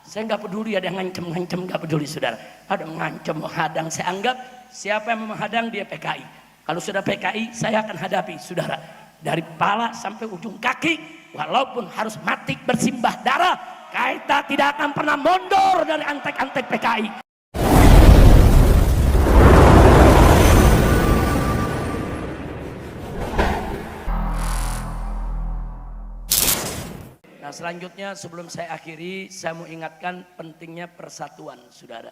Saya nggak peduli ada yang ngancem-ngancem, nggak peduli saudara. Ada mengancam, menghadang, saya anggap siapa yang menghadang dia PKI. Kalau sudah PKI, saya akan hadapi saudara. Dari kepala sampai ujung kaki, walaupun harus mati bersimbah darah, kita tidak akan pernah mundur dari antek-antek PKI. Nah, selanjutnya sebelum saya akhiri, saya mau ingatkan pentingnya persatuan, saudara.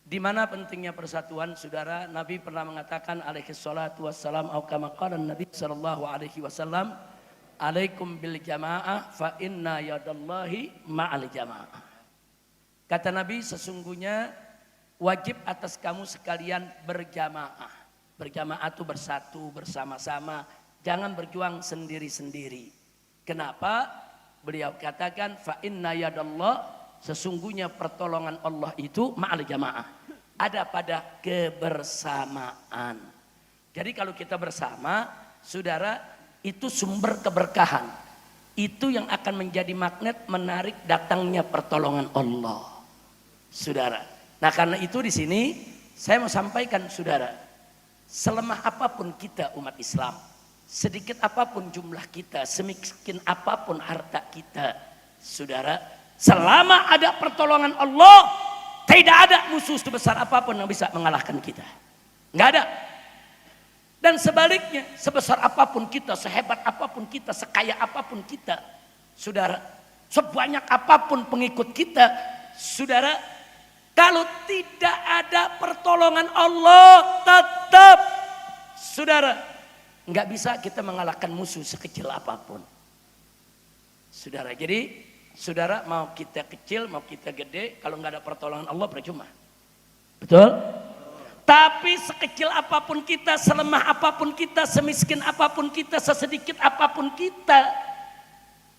Di mana pentingnya persatuan, saudara? Nabi pernah mengatakan alaihi salatu wassalam, atau kama qala Nabi sallallahu alaihi wasallam, alaikum bil jamaah fa inna yadallahi ma'al jamaah. Kata Nabi, sesungguhnya wajib atas kamu sekalian berjamaah. Berjamaah itu bersatu, bersama-sama, jangan berjuang sendiri-sendiri. Kenapa? Beliau katakan fa inna yadallah, sesungguhnya pertolongan Allah itu ma'al jamaah, ada pada kebersamaan. Jadi kalau kita bersama, saudara, itu sumber keberkahan. Itu yang akan menjadi magnet menarik datangnya pertolongan Allah, saudara. Nah, karena itu di sini saya mau sampaikan, saudara, selemah apapun kita umat Islam, sedikit apapun jumlah kita, semiskin apapun harta kita, saudara, selama ada pertolongan Allah, tidak ada musuh sebesar apapun yang bisa mengalahkan kita. Nggak ada. Dan sebaliknya, sebesar apapun kita, sehebat apapun kita, sekaya apapun kita, saudara, sebanyak apapun pengikut kita, saudara, kalau tidak ada pertolongan Allah, tetap, saudara, nggak bisa kita mengalahkan musuh sekecil apapun, saudara. Jadi saudara, mau kita kecil mau kita gede, kalau nggak ada pertolongan Allah percuma, betul? Tapi sekecil apapun kita, selemah apapun kita, semiskin apapun kita, sesedikit apapun kita,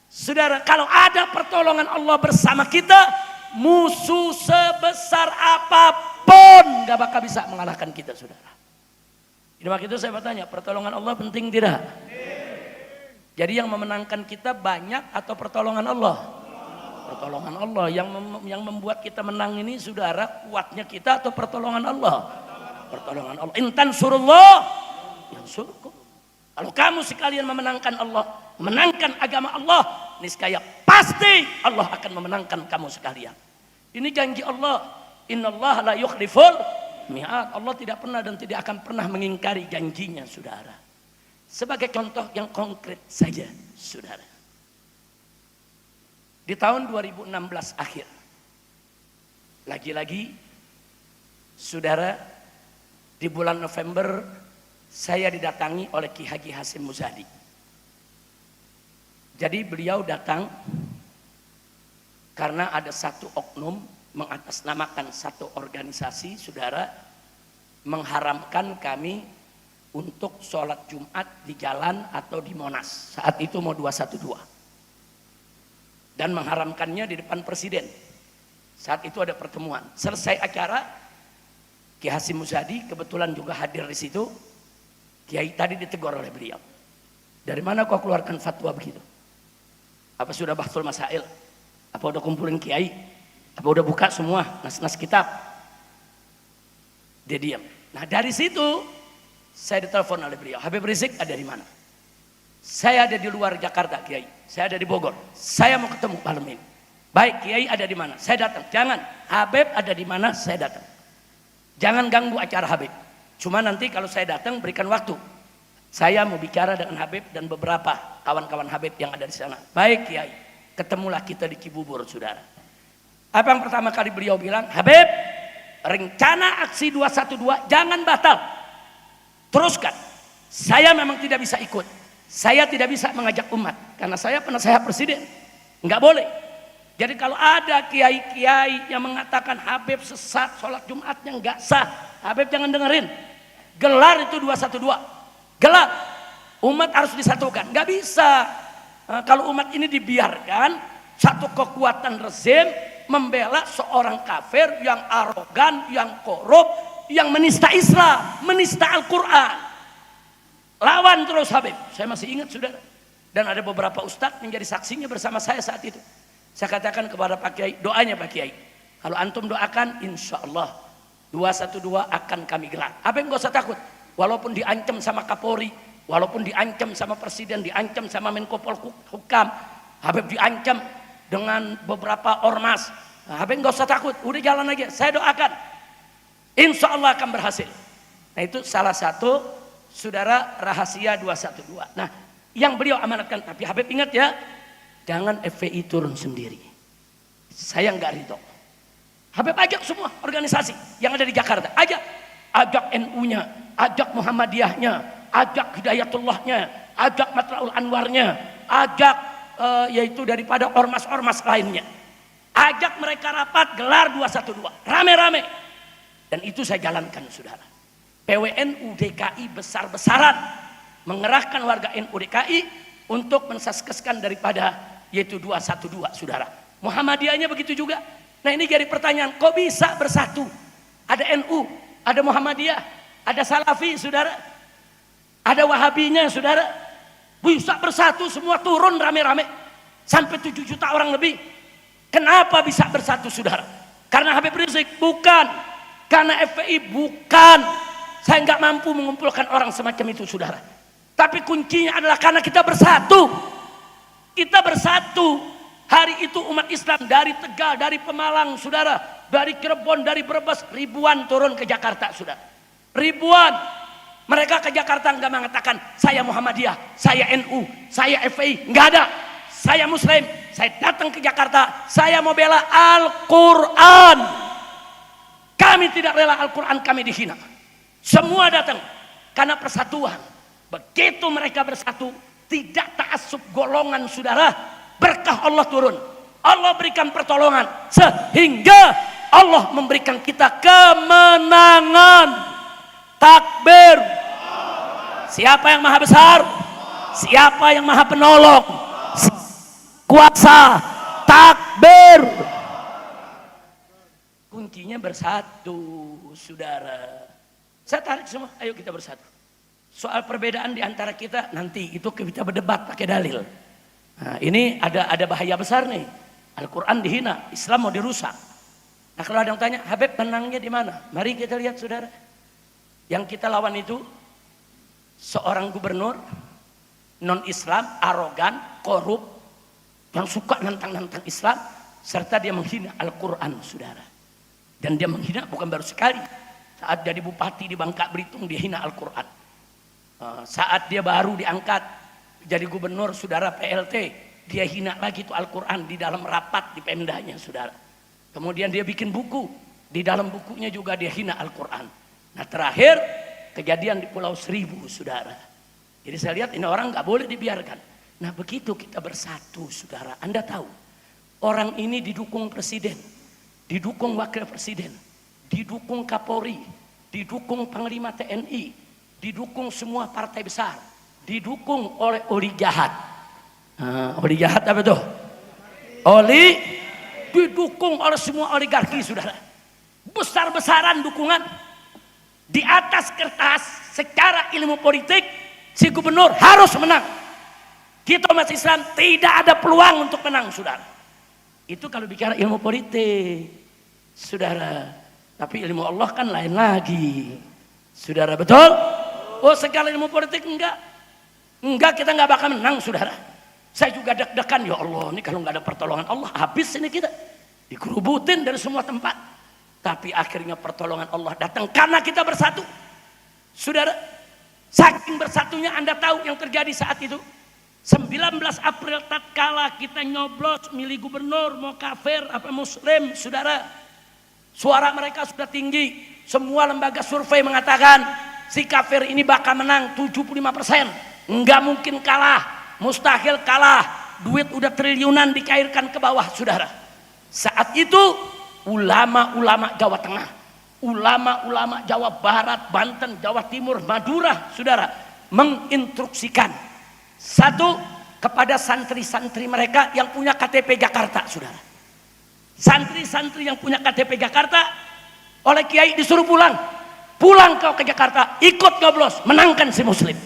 saudara, kalau ada pertolongan Allah bersama kita, musuh sebesar apapun nggak bakal bisa mengalahkan kita, saudara. Jadi makanya itu saya bertanya, pertolongan Allah penting tidak? Jadi yang memenangkan kita banyak atau pertolongan Allah? Pertolongan Allah. Yang membuat kita menang ini, saudara, kuatnya kita atau pertolongan Allah? Pertolongan Allah. Intan surullah yang surku. Kalau kamu sekalian memenangkan Allah, memenangkan agama Allah, niscaya pasti Allah akan memenangkan kamu sekalian. Ini janji Allah. Innallaha la yukhliful mi'ad. Allah tidak pernah dan tidak akan pernah mengingkari janjinya, saudara. Sebagai contoh yang konkret saja, saudara. Di tahun 2016 akhir, lagi-lagi, saudara, di bulan November saya didatangi oleh Ki Haji Hasyim Muzadi. Jadi beliau datang karena ada satu oknum mengatasnamakan satu organisasi, saudara, mengharamkan kami untuk sholat Jumat di jalan atau di Monas. Saat itu mau 212. Dan mengharamkannya di depan presiden. Saat itu ada pertemuan. Selesai acara, Ki Hasyim Muzadi kebetulan juga hadir di situ. Kiai tadi ditegur oleh beliau. Dari mana kau keluarkan fatwa begitu? Apa sudah bahsul masail? Apa udah kumpulin kiai? Apa udah buka semua nas-nas kitab? Dia diam. Nah, dari situ saya ditelepon oleh beliau. Habib Rizik ada di mana? Saya ada di luar Jakarta, Kiai. Saya ada di Bogor. Saya mau ketemu malam ini. Baik, Kiai ada di mana? Saya datang. Jangan. Habib ada di mana? Saya datang. Jangan ganggu acara Habib. Cuma nanti kalau saya datang berikan waktu. Saya mau bicara dengan Habib dan beberapa kawan-kawan Habib yang ada di sana. Baik, Kiai. Ketemulah kita di Cibubur, saudara. Apa yang pertama kali beliau bilang? Habib, rencana aksi 212 jangan batal. Teruskan. Saya memang tidak bisa ikut. Saya tidak bisa mengajak umat. Karena saya penasehat presiden. Enggak boleh. Jadi kalau ada kiai-kiai yang mengatakan Habib sesat, sholat Jumatnya enggak sah, Habib jangan dengerin. Gelar itu 212. Gelar. Umat harus disatukan. Enggak bisa. Nah, kalau umat ini dibiarkan, satu kekuatan rezim membela seorang kafir yang arogan, yang korup, yang menista Islam, menista Al-Quran. Lawan terus Habib. Saya masih ingat, saudara. Dan ada beberapa ustadz menjadi saksinya bersama saya saat itu. Saya katakan kepada Pak Kiai, doanya Pak Kiai. Kalau antum doakan, insya Allah 212 akan kami gelar. Habib nggak usah takut. Walaupun diancam sama Kapolri, walaupun diancam sama Presiden, diancam sama Menko Polhukam, Habib diancam dengan beberapa ormas. Habib nggak usah takut, udah jalan aja. Saya doakan, insya Allah akan berhasil. Nah itu salah satu saudara rahasia 212. Nah yang beliau amanatkan, tapi Habib ingat ya, jangan FPI turun sendiri. Saya nggak ridho. Habib ajak semua organisasi yang ada di Jakarta, ajak NU-nya, ajak Muhammadiyahnya, ajak Hidayatullahnya, ajak Matla'ul Anwarnya, ajak yaitu daripada ormas-ormas lainnya. Ajak mereka rapat, gelar 212, rame-rame. Dan itu saya jalankan saudara. PWNU DKI besar-besaran mengerahkan warga NU DKI untuk mensukseskan daripada yaitu 212 saudara. Muhammadiyahnya begitu juga. Nah ini jadi pertanyaan, kok bisa bersatu? Ada NU, ada Muhammadiyah, ada Salafi saudara, ada Wahabinya saudara, bisa bersatu semua turun rame-rame sampai 7 juta orang lebih. Kenapa bisa bersatu saudara? Karena Habib Rizik? Bukan. Karena FPI? Bukan. Saya nggak mampu mengumpulkan orang semacam itu saudara. Tapi kuncinya adalah karena kita bersatu. Kita bersatu. Hari itu umat Islam dari Tegal, dari Pemalang saudara, dari Cirebon, dari Brebes, ribuan turun ke Jakarta saudara. Ribuan. Mereka ke Jakarta nggak mengatakan saya Muhammadiyah, saya NU, saya FPI, nggak ada. Saya Muslim, saya datang ke Jakarta, saya mau bela Al-Quran. Kami tidak rela Al-Quran kami dihina. Semua datang karena persatuan. Begitu mereka bersatu, tidak ta'assub golongan saudara, berkah Allah turun. Allah berikan pertolongan sehingga Allah memberikan kita kemenangan. Takbir. Siapa yang maha besar? Siapa yang maha penolong? Kuasa. Takbir. Kuncinya bersatu saudara. Saya tarik semua, ayo kita bersatu. Soal perbedaan di antara kita nanti itu kita berdebat pakai dalil. Nah, ini ada bahaya besar nih. Al-Quran dihina, Islam mau dirusak. Nah kalau ada yang tanya, Habib menangnya di mana? Mari kita lihat saudara. Yang kita lawan itu seorang gubernur non-Islam, arogan, korup, yang suka nantang-nantang Islam, serta dia menghina Al-Quran saudara. Dan dia menghina bukan baru sekali. Saat jadi bupati di Bangka Belitung dia hina Al-Quran. Saat dia baru diangkat jadi gubernur saudara PLT, dia hina lagi itu Al-Quran di dalam rapat di Pemdanya saudara. Kemudian dia bikin buku, di dalam bukunya juga dia hina Al-Quran. Nah terakhir kejadian di Pulau Seribu saudara. Jadi saya lihat ini orang nggak boleh dibiarkan. Nah begitu kita bersatu saudara. Anda tahu orang ini didukung presiden, didukung wakil presiden, didukung Kapolri, didukung Panglima TNI, didukung semua partai besar, didukung oleh oli jahat. Oli jahat apa tuh? Oli didukung oleh semua oligarki saudara. Besar-besaran dukungan. Di atas kertas secara ilmu politik si gubernur harus menang. Kita umat Islam tidak ada peluang untuk menang saudara. Itu kalau bicara ilmu politik saudara. Tapi ilmu Allah kan lain lagi saudara, betul? Oh segala ilmu politik enggak, kita nggak bakal menang saudara. Saya juga deg-degan, ya Allah ini kalau nggak ada pertolongan Allah habis ini kita dikerubutin dari semua tempat. Tapi akhirnya pertolongan Allah datang karena kita bersatu saudara. Saking bersatunya Anda tahu yang terjadi saat itu 19 April tatkala kita nyoblos milih gubernur, mau kafir apa muslim saudara. Suara mereka sudah tinggi. Semua lembaga survei mengatakan si kafir ini bakal menang 75%. Enggak mungkin kalah, mustahil kalah. Duit udah triliunan dikairkan ke bawah saudara. Saat itu ulama-ulama Jawa Tengah, ulama-ulama Jawa Barat, Banten, Jawa Timur, Madura saudara menginstruksikan satu kepada santri-santri mereka yang punya KTP Jakarta saudara. Santri-santri yang punya KTP Jakarta oleh Kiai disuruh pulang ke Jakarta, ikut nyoblos, menangkan si muslim.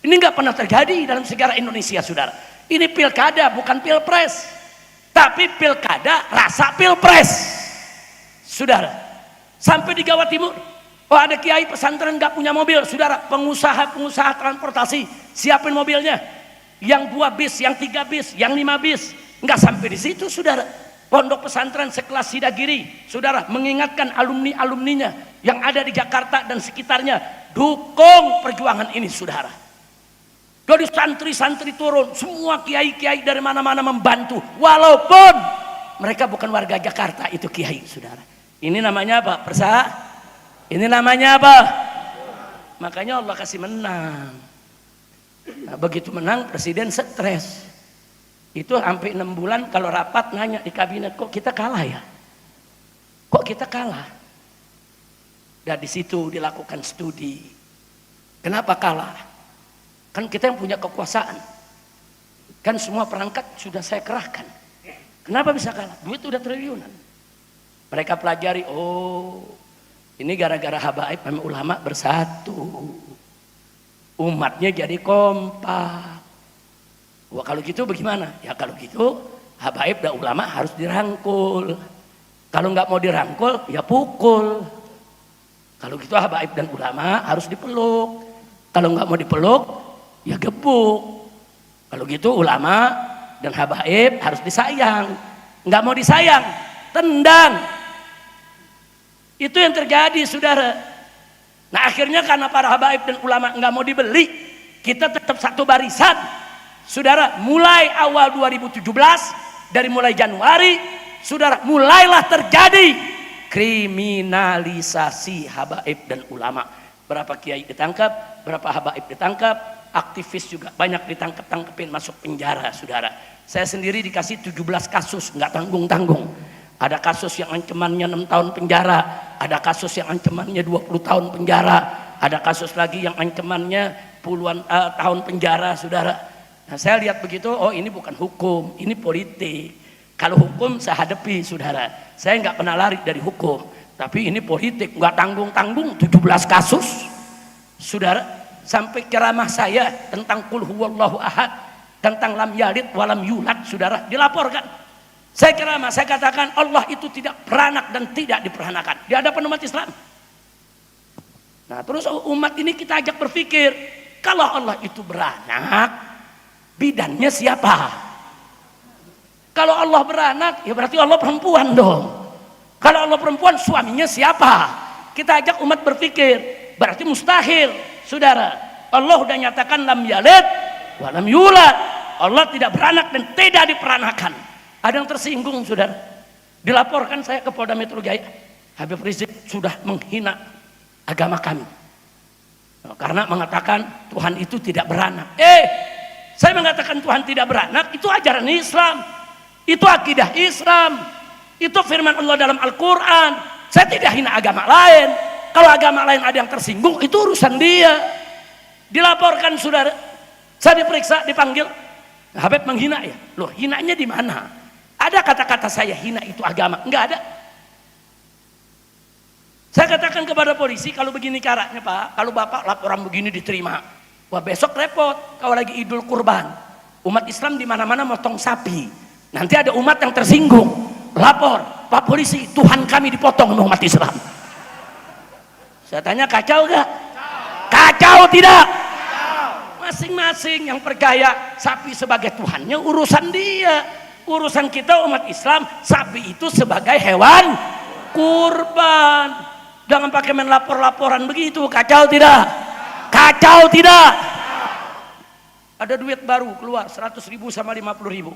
Ini nggak pernah terjadi dalam sejarah Indonesia saudara. Ini pilkada bukan pilpres. Tapi pilkada rasa pilpres, saudara. Sampai di Jawa Timur, oh ada kiai pesantren nggak punya mobil, saudara. Pengusaha transportasi siapin mobilnya, yang 2 bis, yang 3 bis, yang 5 bis. Nggak sampai di situ, saudara. Pondok pesantren sekelas Sidagiri, saudara, mengingatkan alumni-alumninya yang ada di Jakarta dan sekitarnya, dukung perjuangan ini, saudara. Jadi santri-santri turun, semua kiai-kiai dari mana-mana membantu, walaupun mereka bukan warga Jakarta, itu kiai, saudara. Ini namanya apa? Ini namanya apa? Makanya Allah kasih menang. Nah, begitu menang, presiden stres. Itu sampai 6 bulan kalau rapat nanya di kabinet, kok kita kalah ya? Kok kita kalah? Dan di situ dilakukan studi. Kenapa kalah? Kan kita yang punya kekuasaan. Kan semua perangkat sudah saya kerahkan. Kenapa bisa kalah? Duit udah triliunan. Mereka pelajari, oh ini gara-gara habaib sama ulama bersatu. Umatnya jadi kompak. Wah kalau gitu bagaimana? Ya kalau gitu habaib dan ulama harus dirangkul. Kalau nggak mau dirangkul ya pukul. Kalau gitu habaib dan ulama harus dipeluk. Kalau nggak mau dipeluk ya gebuk. Kalau gitu ulama dan habaib harus disayang. Nggak mau disayang, tendang. Itu yang terjadi, saudara. Nah akhirnya karena para habaib dan ulama nggak mau dibeli, kita tetap satu barisan. Saudara, mulai awal 2017, dari mulai Januari, saudara, mulailah terjadi kriminalisasi habaib dan ulama. Berapa kiai ditangkap, berapa habaib ditangkap, aktivis juga banyak ditangkap-tangkepin, masuk penjara, saudara. Saya sendiri dikasih 17 kasus, nggak tanggung-tanggung. Ada kasus yang ancamannya 6 tahun penjara, ada kasus yang ancamannya 20 tahun penjara, ada kasus lagi yang ancamannya puluhan tahun penjara, saudara. Nah saya lihat begitu, oh ini bukan hukum, ini politik. Kalau hukum saya hadapi, saudara. Saya nggak pernah lari dari hukum, tapi ini politik, nggak tanggung-tanggung. 17 kasus, saudara. Sampai ceramah saya tentang qul huwallahu ahad, tentang lam yalid walam yulad, saudara, dilaporkan. Saya ceramah, saya katakan Allah itu tidak beranak dan tidak diperanakan di hadapan umat Islam. Nah terus umat ini kita ajak berpikir, kalau Allah itu beranak, bidannya siapa? Kalau Allah beranak, ya berarti Allah perempuan dong. Kalau Allah perempuan, suaminya siapa? Kita ajak umat berpikir, berarti mustahil, saudara. Allah udah nyatakan lam yalid wa lam yulad. Allah tidak beranak dan tidak diperanakan. Ada yang tersinggung, saudara. Dilaporkan saya ke Polda Metro Jaya, Habib Rizik sudah menghina agama kami karena mengatakan Tuhan itu tidak beranak. Saya mengatakan Tuhan tidak beranak, itu ajaran Islam, itu akidah Islam, itu firman Allah dalam Al-Quran. Saya tidak hina agama lain. Kalau agama lain ada yang tersinggung, itu urusan dia. Dilaporkan, saudara. Saya diperiksa, dipanggil, Habib menghina ya. Loh, hinanya di mana? Ada kata-kata saya hina itu agama? Enggak ada. Saya katakan kepada polisi, kalau begini caranya Pak, kalau Bapak laporan begini diterima, wah besok repot. Kalau lagi Idul Kurban, umat Islam di mana-mana motong sapi. Nanti ada umat yang tersinggung, lapor, Pak polisi, Tuhan kami dipotong sama umat Islam. Saya tanya, kacau gak? Kacau tidak? Masing-masing yang percaya sapi sebagai Tuhannya urusan dia. Urusan kita umat Islam, sapi itu sebagai hewan kurban. Jangan pakai main lapor-laporan begitu, kacau tidak? Kacau tidak? Ada duit baru keluar 100.000 sama 50.000.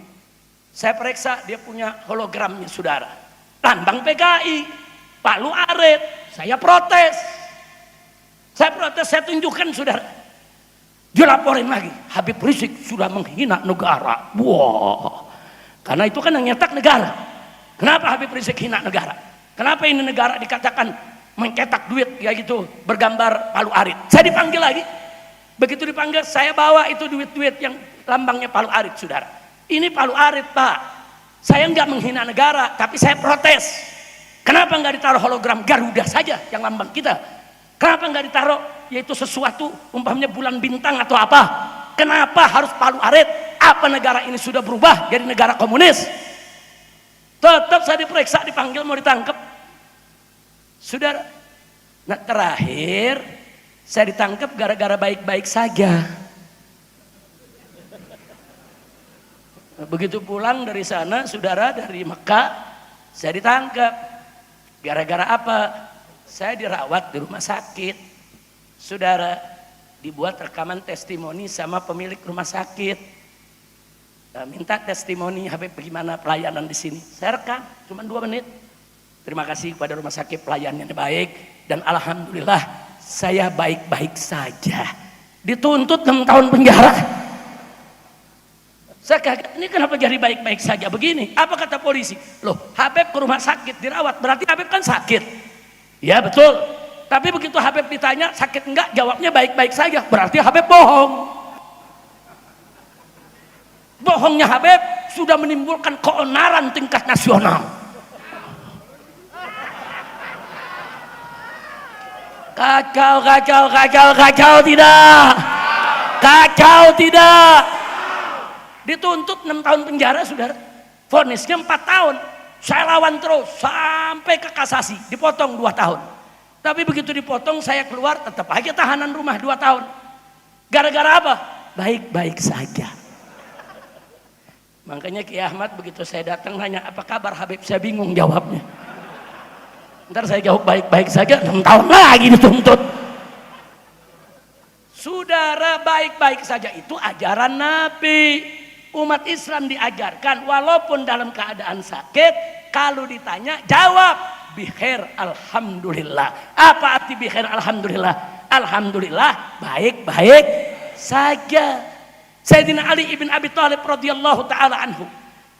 Saya periksa, dia punya hologramnya, saudara. Lambang PKI, Palu Arit. Saya protes. Saya tunjukkan, saudara. Dilaporin lagi, Habib Rizik sudah menghina negara. Wah, karena itu kan yang nyetak negara. Kenapa Habib Rizik hina negara? Kenapa ini negara dikatakan mencetak duit ya gitu, bergambar Palu Arit? Saya dipanggil lagi. Begitu dipanggil, saya bawa itu duit-duit yang lambangnya Palu Arit, saudara. Ini Palu Arit, Pak. Saya nggak menghina negara, tapi saya protes. Kenapa nggak ditaruh hologram Garuda saja yang lambang kita? Kenapa nggak ditaruh yaitu sesuatu umpamanya bulan bintang atau apa? Kenapa harus Palu Arit? Apa negara ini sudah berubah jadi negara komunis? Tetap saya diperiksa, dipanggil, mau ditangkap. Saudara, nah terakhir saya ditangkap gara-gara baik-baik saja. Begitu pulang dari sana, saudara, dari Mekah, saya ditangkap. Gara-gara apa? Saya dirawat di rumah sakit. Saudara, dibuat rekaman testimoni sama pemilik rumah sakit. Minta testimoni Habib bagaimana pelayanan di sini. Saya rekam, cuma 2 menit. Terima kasih kepada rumah sakit, pelayanannya baik. Dan alhamdulillah saya baik-baik saja. Dituntut 6 tahun penjara. Saya kaget, ini kenapa jadi baik-baik saja begini? Apa kata polisi? Loh, Habib ke rumah sakit dirawat, berarti Habib kan sakit. Ya betul. Tapi begitu Habib ditanya sakit enggak, jawabnya baik-baik saja. Berarti Habib bohong. Bohongnya Habib sudah menimbulkan keonaran tingkat nasional. Kacau, kacau, kacau, kacau tidak. Kacau tidak. Dituntut 6 tahun penjara, saudara. Vonisnya 4 tahun. Saya lawan terus sampai ke kasasi, dipotong 2 tahun. Tapi begitu dipotong saya keluar, tetap aja tahanan rumah 2 tahun. Gara-gara apa? Baik-baik saja. Makanya Kiai Ahmad begitu saya datang nanya apa kabar Habib, saya bingung jawabnya. Ntar saya jawab baik-baik saja, 6 tahun lagi dituntut. Saudara, baik-baik saja itu ajaran Nabi. Umat Islam diajarkan walaupun dalam keadaan sakit, kalau ditanya jawab bikhair alhamdulillah. Apa arti bikhair alhamdulillah? Alhamdulillah baik-baik saja. Sayyidina Ali ibn Abi Thalib radhiyallahu taala anhu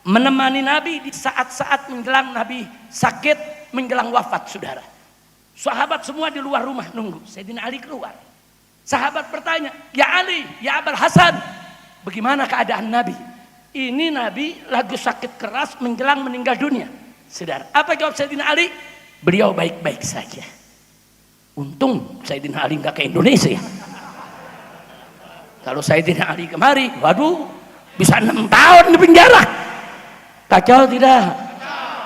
menemani Nabi di saat-saat menjelang Nabi sakit, menjelang wafat, saudara. Sahabat semua di luar rumah nunggu. Sayyidina Ali keluar. Sahabat bertanya, "Ya Ali, ya Abul Hasan, bagaimana keadaan Nabi?" Ini Nabi lagi sakit keras menjelang meninggal dunia. Saudara, apa jawab Sayyidina Ali? Beliau baik-baik saja. Untung Sayyidina Ali nggak ke Indonesia. Kalau Sayyidina Ali kemari, waduh, bisa 6 tahun di penjara. Kacau tidak?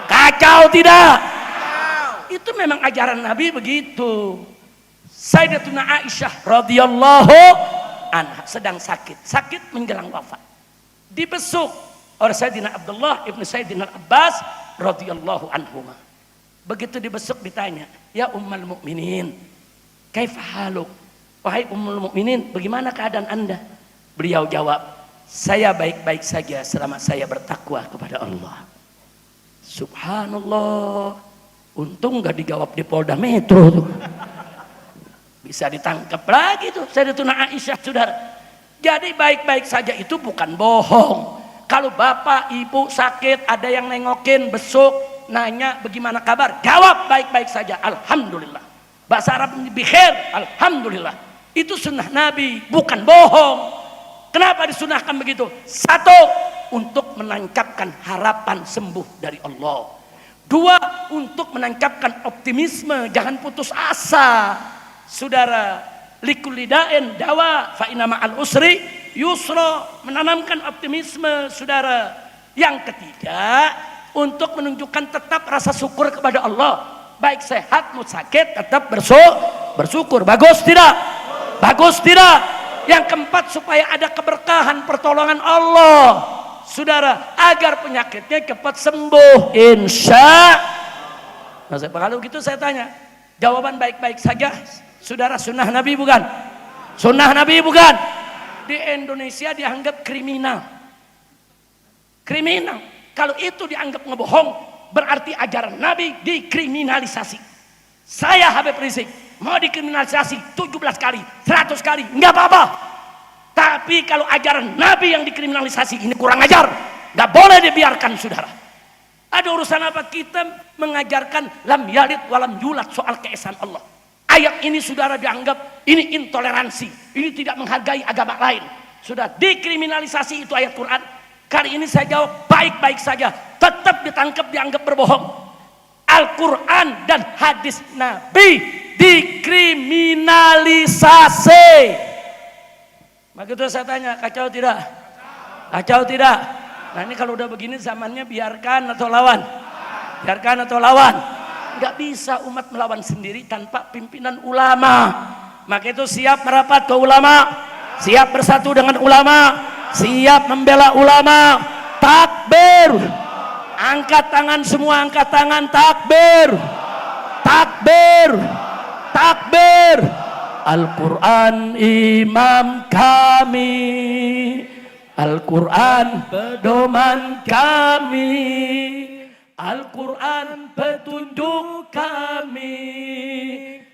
Kacau tidak? Itu memang ajaran Nabi begitu. Sayyidatuna Aisyah radhiyallahu anha sedang sakit menjelang wafat. Dibesuk oleh Sayyidina Abdullah ibnu Sayyidina Abbas radhiyallahu anhuma. Begitu dibesuk ditanya, "Ya Ummul Mukminin, kaifa haluk?" Wahai Ummul Mukminin, bagaimana keadaan Anda? Beliau jawab, "Saya baik-baik saja selama saya bertakwa kepada Allah." Subhanallah. Untung gak dijawab di Polda Metro tuh. Bisa ditangkap lagi tuh Sayyidatuna Aisyah, saudara. Jadi baik-baik saja itu bukan bohong. Kalau bapak ibu sakit, ada yang nengokin, besuk, nanya bagaimana kabar, jawab baik-baik saja, alhamdulillah. Bahasa Arab bikhair, alhamdulillah. Itu sunnah Nabi, bukan bohong. Kenapa disunahkan begitu? Satu, untuk menancapkan harapan sembuh dari Allah. Dua, untuk menancapkan optimisme, jangan putus asa. Saudara, likulli da'in dawa fa inna ma'al usri yusra, menanamkan optimisme, saudara. Yang ketiga, untuk menunjukkan tetap rasa syukur kepada Allah. Baik sehat mau sakit tetap bersyukur. Bagus tidak? Bagus tidak? Yang keempat, supaya ada keberkahan pertolongan Allah, saudara, agar penyakitnya cepat sembuh insya. Nah, kalau gitu saya tanya, jawaban baik-baik saja, saudara, sunnah Nabi bukan? Sunnah Nabi bukan? Di Indonesia dianggap kriminal. Kriminal. Kalau itu dianggap ngebohong, berarti ajaran Nabi dikriminalisasi. Saya Habib Rizik mau dikriminalisasi 17 kali, 100 kali, enggak apa-apa. Tapi kalau ajaran Nabi yang dikriminalisasi, ini kurang ajar. Enggak boleh dibiarkan, saudara. Ada urusan apa kita mengajarkan lam yalid walam yulad soal keesaan Allah? Ayat ini, saudara, dianggap ini intoleransi, ini tidak menghargai agama lain. Sudah dikriminalisasi itu ayat Quran. Kali ini saya jawab baik-baik saja, tetap ditangkap, dianggap berbohong. Al-Quran dan hadis Nabi dikriminalisasi. Maka itu saya tanya, kacau tidak? Kacau tidak? Nah ini kalau udah begini zamannya biarkan atau lawan? Biarkan atau lawan? Nggak bisa umat melawan sendiri tanpa pimpinan ulama. Maka itu siap merapat ke ulama, siap bersatu dengan ulama, siap membela ulama. Takbir. Angkat tangan semua, angkat tangan. Takbir. Takbir. Takbir. Al-Quran imam kami, Al-Quran pedoman kami, Al-Quran petunjuk kami,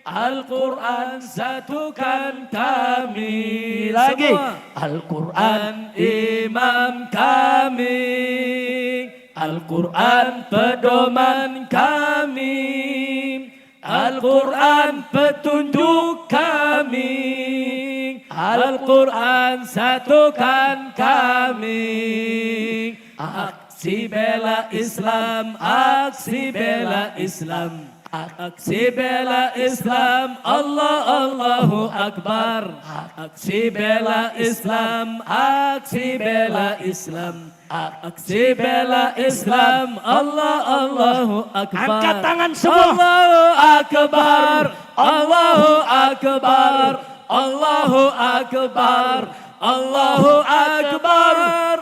Al-Quran satukan kami. Lagi, Al-Quran imam kami, Al-Quran pedoman kami, Al-Quran petunjuk kami, Al-Quran satukan kami. Aksi bela Islam, aksi bela Islam, aksi bela Islam, Allah Allahu Akbar. Aksi bela Islam, aksi bela Islam, aksi bela Islam, Allah Allahu Akbar. Angkat tangan semua. Allahu Akbar, Allahu Akbar, Allahu Akbar, Allahu Akbar,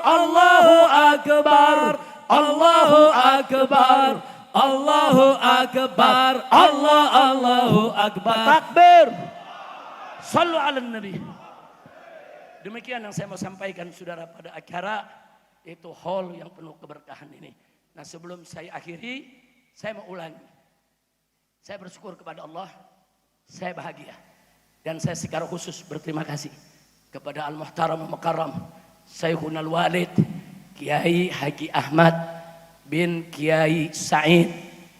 Allahu Akbar, Allahu Akbar, Allahu Akbar, Allahu Akbar. Takbir. Sallu ala Nabi. Demikian yang saya mau sampaikan saudara pada acara itu hall yang penuh keberkahan ini. Nah, sebelum saya akhiri, saya mau ulangi. Saya bersyukur kepada Allah, saya bahagia. Dan saya secara khusus berterima kasih kepada Al-Muhtaram Mukarram Syekhunal Walid Kiai Haji Ahmad bin Kiai Said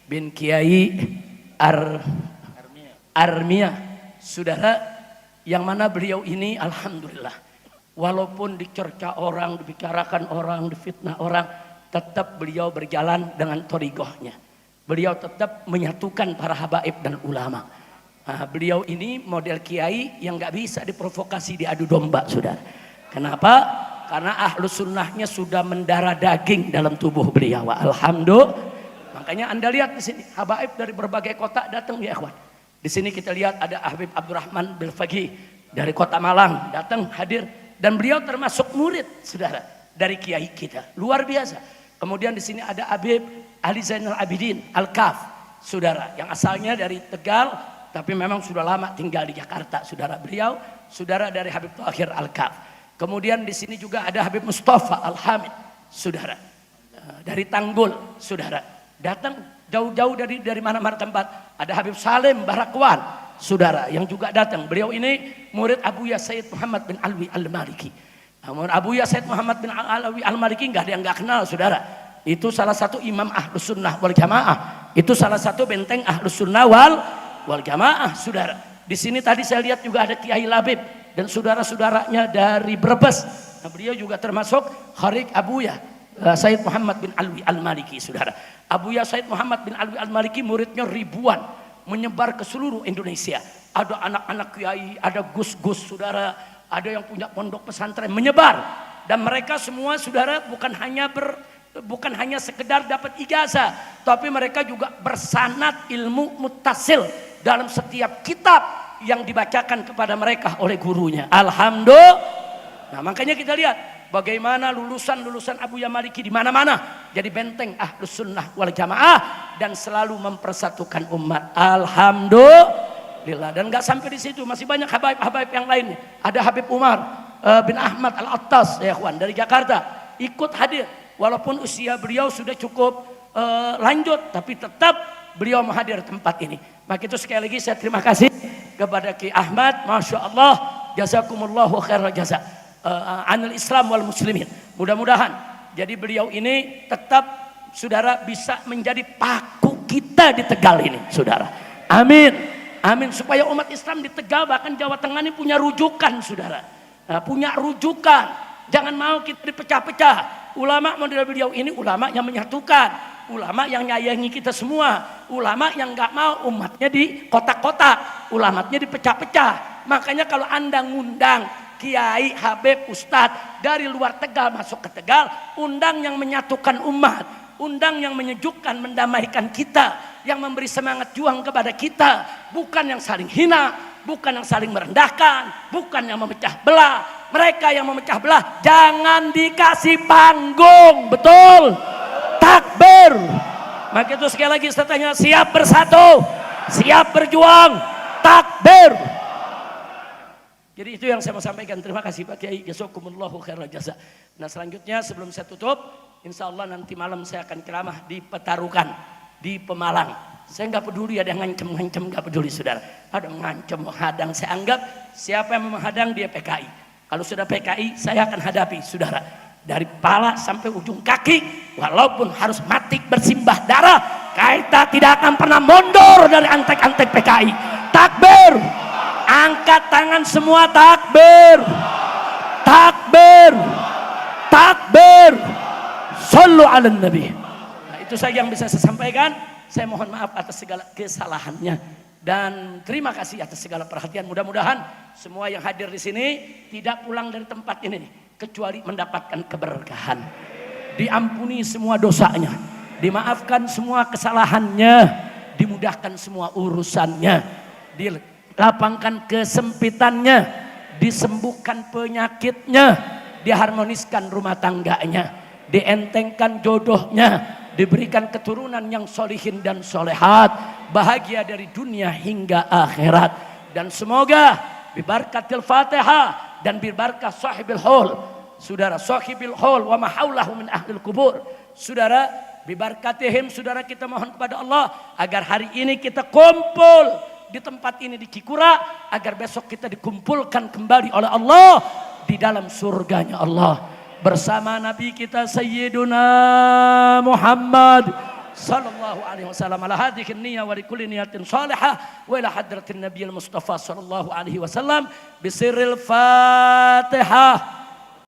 bin Kiai Armia, saudara, yang mana beliau ini alhamdulillah walaupun dicerca orang, dibicarakan orang, difitnah orang, tetap beliau berjalan dengan thariqahnya. Beliau tetap menyatukan para habaib dan ulama. Nah, beliau ini model kiai yang nggak bisa diprovokasi, diadu domba, saudara. Kenapa? Karena ahlus sunnahnya sudah mendarah daging dalam tubuh beliau. Alhamdulillah. Makanya Anda lihat di sini habaib dari berbagai kota datang ya ikhwan. Di sini kita lihat ada Habib Abdurrahman Bilfaqih dari kota Malang datang hadir, dan beliau termasuk murid saudara dari kiai kita, luar biasa. Kemudian di sini ada Habib Ali Zainal Abidin Al-Kaf, saudara, yang asalnya dari Tegal tapi memang sudah lama tinggal di Jakarta, saudara. Beliau saudara dari Habib Thahir Al-Kaf. Kemudian di sini juga ada Habib Mustafa Al-Hamid, saudara, dari Tanggul, saudara. Datang jauh-jauh dari mana-mana tempat. Ada Habib Salim Barakwan, saudara, yang juga datang. Beliau ini murid Abuya Sayyid Muhammad bin Alwi Al-Maliki. Namun Abuya Sayyid Muhammad bin Alwi Al-Maliki nggak ada yang nggak kenal, saudara. Itu salah satu imam Ahlus Sunnah wal Jamaah. Itu salah satu benteng Ahlus Sunnah wal Jamaah, saudara. Di sini tadi saya lihat juga ada Kiai Labib dan saudara-saudaranya dari Brebes. Nah, beliau juga termasuk Kharik Abuya Sayyid Muhammad bin Alwi Al-Maliki, saudara. Abuya Sayyid Muhammad bin Alwi Al-Maliki muridnya ribuan, menyebar ke seluruh Indonesia. Ada anak-anak kiai, ada gus-gus, saudara, ada yang punya pondok pesantren, menyebar. Dan mereka semua, saudara, bukan hanya sekedar dapat ijazah, tapi mereka juga bersanad ilmu muttasil dalam setiap kitab yang dibacakan kepada mereka oleh gurunya. Alhamdulillah. Nah, makanya kita lihat bagaimana lulusan Abuya Maliki di mana-mana jadi benteng Ahlus Sunnah wal Jamaah dan selalu mempersatukan umat. Alhamdulillah. Dan nggak sampai di situ, masih banyak habaib-habaib yang lainnya. Ada Habib Umar bin Ahmad Al-Attas, ya kawan, dari Jakarta, ikut hadir. Walaupun usia beliau sudah cukup lanjut, tapi tetap beliau menghadir tempat ini. Maka itu sekali lagi saya terima kasih kepada Ki Ahmad, Masya Allah, jazakumullahu khairal jaza, anil Islam wal muslimin. Mudah-mudahan jadi beliau ini tetap, saudara, bisa menjadi paku kita di Tegal ini, saudara. Amin, amin. Supaya umat Islam di Tegal bahkan Jawa Tengah ini punya rujukan, saudara. Punya rujukan. Jangan mau kita dipecah-pecah. Ulama model beliau ini ulama yang menyatukan, ulama yang nyayangi kita semua, ulama yang nggak mau umatnya di kotak-kotak, ulamanya dipecah-pecah. Makanya kalau Anda ngundang kiai, habib, ustadz dari luar Tegal masuk ke Tegal, undang yang menyatukan umat, undang yang menyejukkan, mendamaikan kita, yang memberi semangat juang kepada kita, bukan yang saling hina, bukan yang saling merendahkan, bukan yang memecah belah. Mereka yang memecah belah jangan dikasih panggung, betul? Takbir. Maka itu sekali lagi saya tanya, siap bersatu, siap berjuang, takbir. Jadi itu yang saya mau sampaikan. Terima kasih Pak Kiai, jazakumullahu khairal jasa. Nah selanjutnya sebelum saya tutup, insya Allah nanti malam saya akan ceramah di Petarukan, di Pemalang. Saya nggak peduli ada yang ngancem-ngancem, nggak peduli saudara. Ada yang ngancem, menghadang, saya anggap siapa yang menghadang dia PKI. Kalau sudah PKI saya akan hadapi saudara. Dari kepala sampai ujung kaki, walaupun harus mati bersimbah darah, kita tidak akan pernah mundur dari antek-antek PKI. Takbir. Angkat tangan semua, takbir. Takbir. Takbir. Sallu ala nabi. Nah, itu saja yang bisa saya sampaikan. Saya mohon maaf atas segala kesalahannya dan terima kasih atas segala perhatian. Mudah-mudahan semua yang hadir di sini tidak pulang dari tempat ini nih, kecuali mendapatkan keberkahan. Diampuni semua dosanya, dimaafkan semua kesalahannya, dimudahkan semua urusannya, dilapangkan kesempitannya, disembuhkan penyakitnya, diharmoniskan rumah tangganya, dientengkan jodohnya, diberikan keturunan yang solihin dan solehat, bahagia dari dunia hingga akhirat. Dan semoga bibarkatil Fatihah dan bibarkah sahibil haul, saudara sahibil haul wa mahaulahu min ahlil kubur, saudara bibarkatihim, saudara kita mohon kepada Allah agar hari ini kita kumpul di tempat ini di Cikura, agar besok kita dikumpulkan kembali oleh Allah di dalam surganya Allah bersama Nabi kita Sayyiduna Muhammad sallallahu alaihi wasallam. Ala hadhihi niyyah wa likulli niyatin salihah wa ila hadratin nabiyil mustafa sallallahu alaihi wasallam bisirril Fatihah.